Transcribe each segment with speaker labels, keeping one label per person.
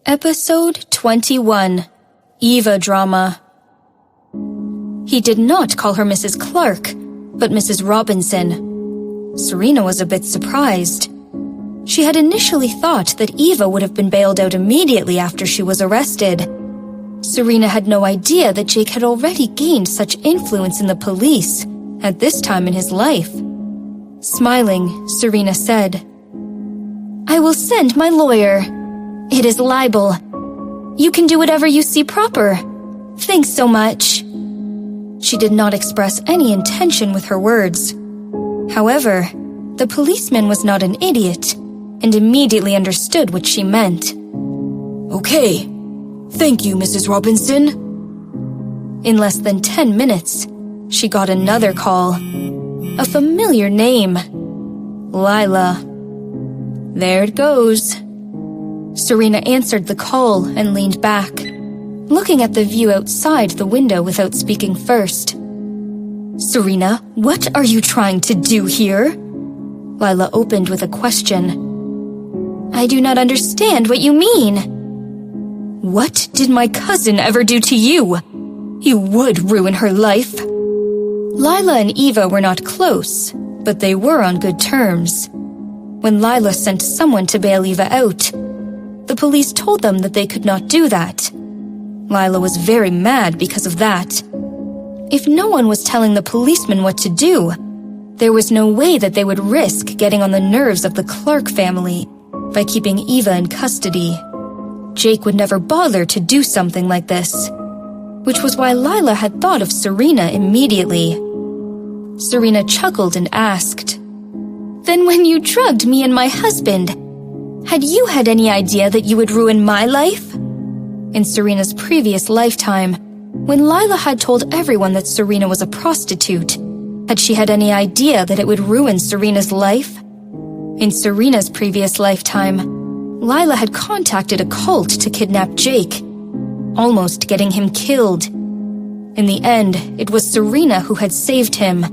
Speaker 1: Episode 21, Eva Drama. He did not call her Mrs. Clark, but Mrs. Robinson. Serena was a bit surprised. She had initially thought that Eva would have been bailed out immediately after she was arrested. Serena had no idea that Jake had already gained such influence in the police at this time in his life. Smiling, Serena said, "I will send my lawyer. It is libel. You can do whatever you see proper. Thanks so much." She did not express any intention with her words. However, the policeman was not an idiot and immediately understood what she meant.
Speaker 2: "Okay. Thank you, Mrs. Robinson."
Speaker 1: In less than 10 minutes, she got another call. A familiar name. Lila. There it goes. Serena answered the call and leaned back, looking at the view outside the window without speaking first. "Serena, what are you trying to do here?" Lila opened with a question. "I do not understand what you mean." "What did my cousin ever do to you? You would ruin her life." Lila and Eva were not close, but they were on good terms. When Lila sent someone to bail Eva out, the police told them that they could not do that. Lila was very mad because of that. If no one was telling the policeman what to do, there was no way that they would risk getting on the nerves of the Clark family by keeping Eva in custody. Jake would never bother to do something like this, which was why Lila had thought of Serena immediately. Serena chuckled and asked, "Then when you drugged me and my husband, had you had any idea that you would ruin my life?" In Serena's previous lifetime, when Lila had told everyone that Serena was a prostitute, had she had any idea that it would ruin Serena's life? In Serena's previous lifetime, Lila had contacted a cult to kidnap Jake, almost getting him killed. In the end, it was Serena who had saved him.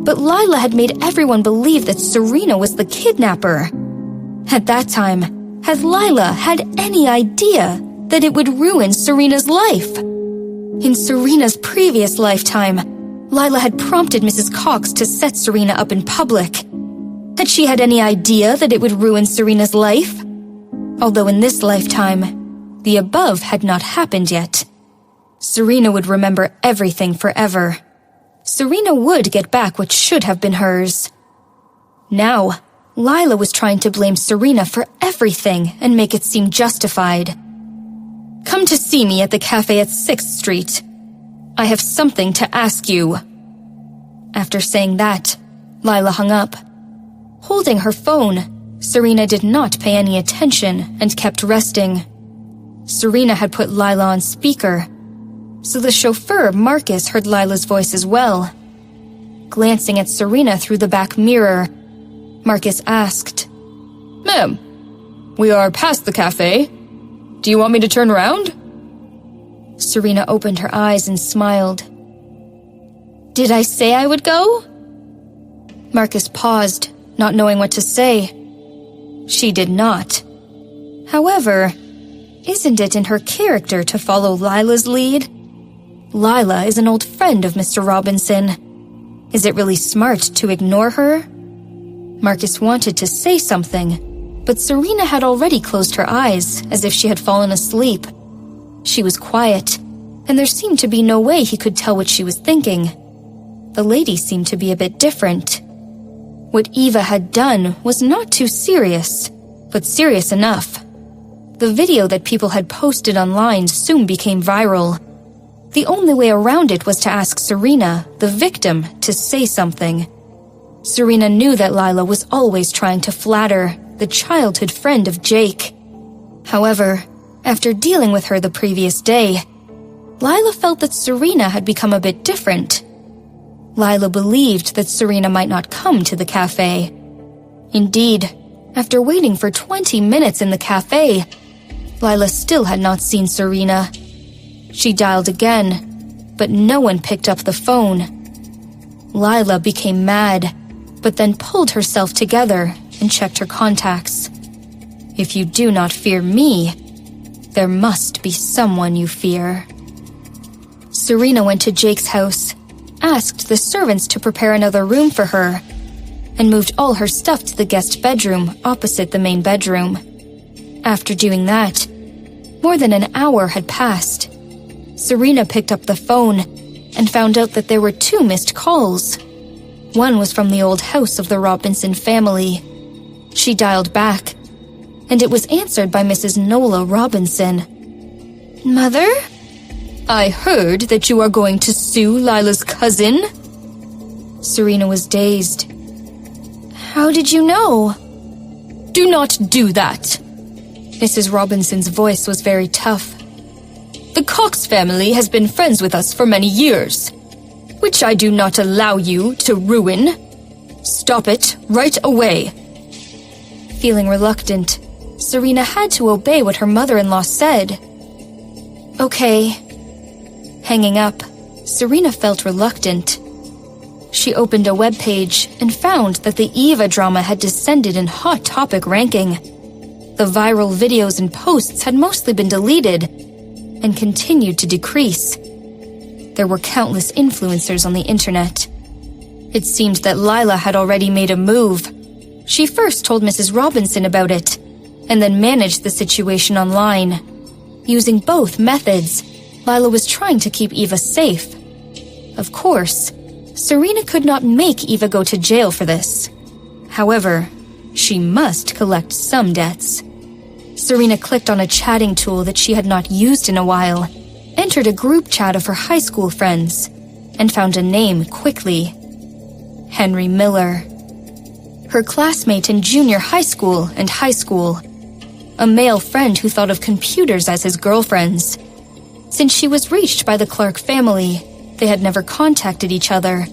Speaker 1: But Lila had made everyone believe that Serena was the kidnapper. At that time, had Lila had any idea that it would ruin Serena's life? In Serena's previous lifetime, Lila had prompted Mrs. Cox to set Serena up in public. Had she had any idea that it would ruin Serena's life? Although in this lifetime, the above had not happened yet. Serena would remember everything forever. Serena would get back what should have been hers. Now, Lila was trying to blame Serena for everything and make it seem justified. "Come to see me at the cafe at 6th Street. I have something to ask you." After saying that, Lila hung up. Holding her phone, Serena did not pay any attention and kept resting. Serena had put Lila on speaker, so the chauffeur, Marcus, heard Lila's voice as well. Glancing at Serena through the back mirror, Marcus asked,
Speaker 2: "Ma'am, we are past the cafe. Do you want me to turn around?"
Speaker 1: Serena opened her eyes and smiled. "Did I say I would go?" Marcus paused, not knowing what to say. She did not. However, isn't it in her character to follow Lila's lead? Lila is an old friend of Mr. Robinson. Is it really smart to ignore her? Marcus wanted to say something, but Serena had already closed her eyes as if she had fallen asleep. She was quiet, and there seemed to be no way he could tell what she was thinking. The lady seemed to be a bit different. What Eva had done was not too serious, but serious enough. The video that people had posted online soon became viral. The only way around it was to ask Serena, the victim, to say something. Serena knew that Lila was always trying to flatter the childhood friend of Jake. However, after dealing with her the previous day, Lila felt that Serena had become a bit different. Lila believed that Serena might not come to the cafe. Indeed, after waiting for 20 minutes in the cafe, Lila still had not seen Serena. She dialed again, but no one picked up the phone. Lila became mad, but then pulled herself together and checked her contacts. "If you do not fear me, There must be someone you fear. Serena went to Jake's house, asked the servants to prepare another room for her, and moved all her stuff to the guest bedroom opposite the main bedroom. After doing that, more than an hour had passed. Serena picked up the phone and found out that there were 2 missed calls. One was from the old house of the Robinson family. She dialed back, and it was answered by Mrs. Nola Robinson. "Mother?"
Speaker 2: I heard that you are going to sue Lila's cousin."
Speaker 1: Serena was dazed. "How did you know?"
Speaker 2: "Do not do that."
Speaker 1: Mrs. Robinson's voice was very tough.
Speaker 2: "The Cox family has been friends with us for many years, which I do not allow you to ruin. Stop it right away."
Speaker 1: Feeling reluctant, Serena had to obey what her mother-in-law said. "Okay." Hanging up, Serena felt reluctant. She opened a web page and found that the Eva drama had descended in Hot Topic ranking. The viral videos and posts had mostly been deleted and continued to decrease. There were countless influencers on the internet. It seemed that Lila had already made a move. She first told Mrs. Robinson about it, and then managed the situation online. Using both methods, Lila was trying to keep Eva safe. Of course, Serena could not make Eva go to jail for this. However, she must collect some debts. Serena clicked on a chatting tool that she had not used in a while, entered a group chat of her high school friends, and found a name quickly. Henry Miller. Her classmate in junior high school and high school. A male friend who thought of computers as his girlfriends. Since she was reached by the Clark family, they had never contacted each other.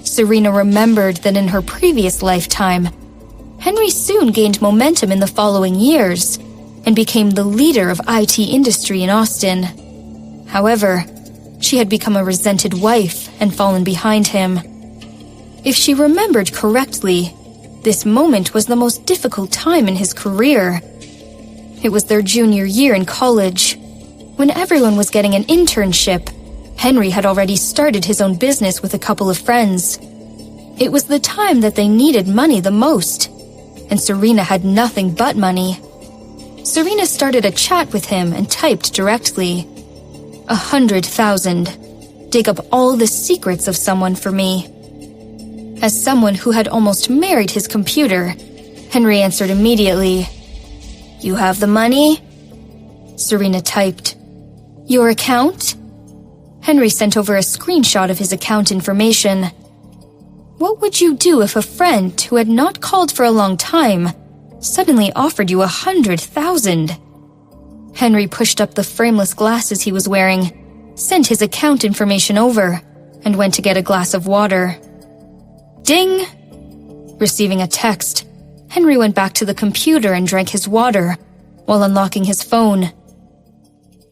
Speaker 1: Serena remembered that in her previous lifetime, Henry soon gained momentum in the following years and became the leader of IT industry in Austin. However, she had become a resented wife and fallen behind him. If she remembered correctly, this moment was the most difficult time in his career. It was their junior year in college. When everyone was getting an internship, Henry had already started his own business with a couple of friends. It was the time that they needed money the most, and Serena had nothing but money. Serena started a chat with him and typed directly, 100,000. Dig up all the secrets of someone for me. As someone who had almost married his computer, Henry answered immediately. You have the money? Serena typed. Your account? Henry sent over a screenshot of his account information. What would you do if a friend who had not called for a long time suddenly offered you 100,000? Henry pushed up the frameless glasses he was wearing, sent his account information over, and went to get a glass of water. Ding! Receiving a text, Henry went back to the computer and drank his water while unlocking his phone.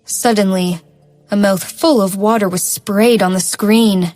Speaker 1: Suddenly, a mouthful of water was sprayed on the screen.